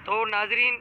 تو ناظرین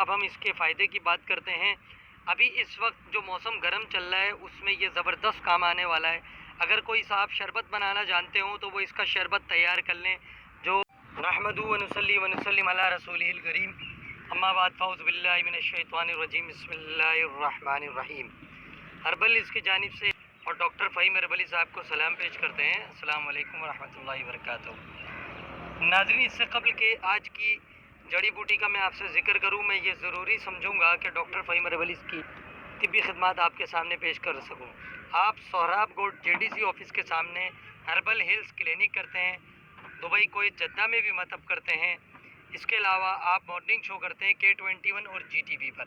اب ہم اس کے فائدے کی بات کرتے ہیں۔ ابھی اس وقت جو موسم گرم چل رہا ہے اس میں یہ زبردست کام آنے والا ہے۔ اگر کوئی صاحب شربت بنانا جانتے ہوں تو وہ اس کا شربت تیار کر لیں۔ جو نحمدہ و نصلی و نسلم علی رسولہ الکریم، اما بعد فاعوذ باللہ من الشیطان الرجیم، بسم اللہ الرحمن الرحیم۔ ہربل اس کی جانب سے اور ڈاکٹر فہیم ہربلی صاحب کو سلام پیش کرتے ہیں۔ السلام علیکم ورحمۃ اللہ وبرکاتہ۔ ناظرین اس سے قبل کہ آج کی جڑی بوٹی کا میں آپ سے ذکر کروں، میں یہ ضروری سمجھوں گا کہ ڈاکٹر فہیم ہربلی کی طبی خدمات آپ کے سامنے پیش کر سکوں۔ آپ سہراب گوڈ JDC آفس کے سامنے ہربل ہیلتھ کلینک کرتے ہیں، دبئی کویت جدہ میں بھی مطب کرتے ہیں۔ اس کے علاوہ آپ مارننگ شو کرتے ہیں K21 اور GTV پر۔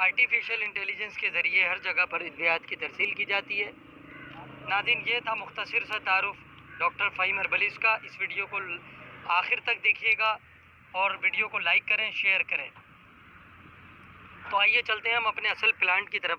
آرٹیفیشل انٹیلیجنس کے ذریعے ہر جگہ پر ادویات کی ترسیل کی جاتی ہے۔ ناظرین یہ تھا مختصر سا تعارف ڈاکٹر فہیم ہربلی کا۔ اس ویڈیو کو آخر تک دیکھیے گا اور ویڈیو کو لائک کریں، شیئر کریں۔ تو آئیے چلتے ہیں ہم اپنے اصل پلانٹ کی طرف۔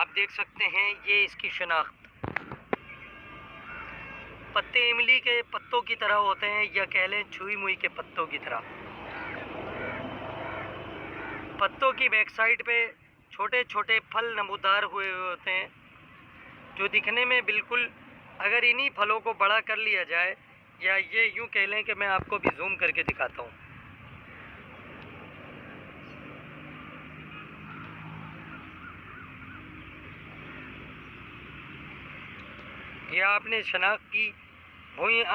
آپ دیکھ سکتے ہیں یہ اس کی شناخت۔ پتے املی کے پتوں کی طرح ہوتے ہیں یا کہہ لیں چھوئی موئی کے پتوں کی طرح۔ پتوں کی بیک سائڈ پہ چھوٹے چھوٹے پھل نمودار ہوئے ہوتے ہیں جو دکھنے میں بالکل، اگر انہی پھلوں کو بڑا کر لیا جائے، یا یہ یوں کہہ لیں کہ میں آپ کو بھی زوم کر کے دکھاتا ہوں۔ یہ آپ نے شناخت کی بھوئی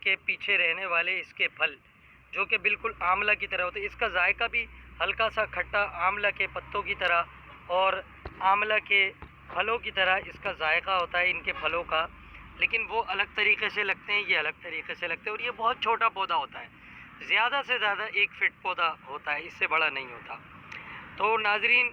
کے پیچھے رہنے والے اس کے پھل جو کہ بالکل آملہ کی طرح ہوتے ہیں۔ اس کا ذائقہ بھی ہلکا سا کھٹا، آملہ کے پتوں کی طرح اور آملہ کے پھلوں کی طرح اس کا ذائقہ ہوتا ہے ان کے پھلوں کا، لیکن وہ الگ طریقے سے لگتے ہیں، یہ الگ طریقے سے لگتے ہیں، اور یہ بہت چھوٹا پودا ہوتا ہے، زیادہ سے زیادہ 1 فٹ پودا ہوتا ہے، اس سے بڑا نہیں ہوتا۔ تو ناظرین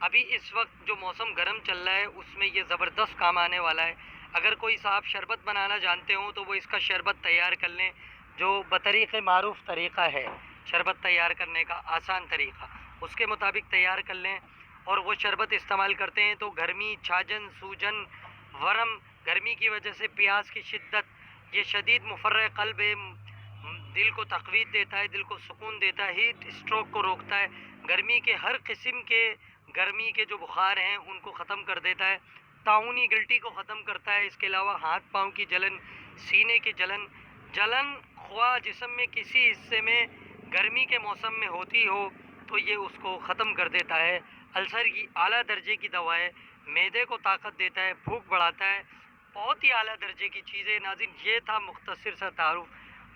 ابھی اس وقت جو موسم گرم چل رہا ہے اس میں یہ زبردست کام آنے والا ہے۔ اگر کوئی صاحب شربت بنانا جانتے ہوں تو وہ اس کا شربت تیار کر لیں، جو بطریق معروف طریقہ ہے شربت تیار کرنے کا، آسان طریقہ، اس کے مطابق تیار کر لیں اور وہ شربت استعمال کرتے ہیں تو گرمی، چھاجن، سوجن، ورم، گرمی کی وجہ سے پیاس کی شدت، یہ شدید مفرح قلب ہے، دل کو تقویت دیتا ہے، دل کو سکون دیتا ہے، ہیٹ اسٹروک کو روکتا ہے، گرمی کے ہر قسم کے گرمی کے جو بخار ہیں ان کو ختم کر دیتا ہے، تعاونی گلٹی کو ختم کرتا ہے۔ اس کے علاوہ ہاتھ پاؤں کی جلن، سینے کی جلن خواہ جسم میں کسی حصے میں گرمی کے موسم میں ہوتی ہو تو یہ اس کو ختم کر دیتا ہے۔ السر کی اعلیٰ درجے کی دوا ہے، معدے کو طاقت دیتا ہے، بھوک بڑھاتا ہے، بہت ہی اعلیٰ درجے کی چیز ہے۔ ناظرین یہ تھا مختصر سا تعارف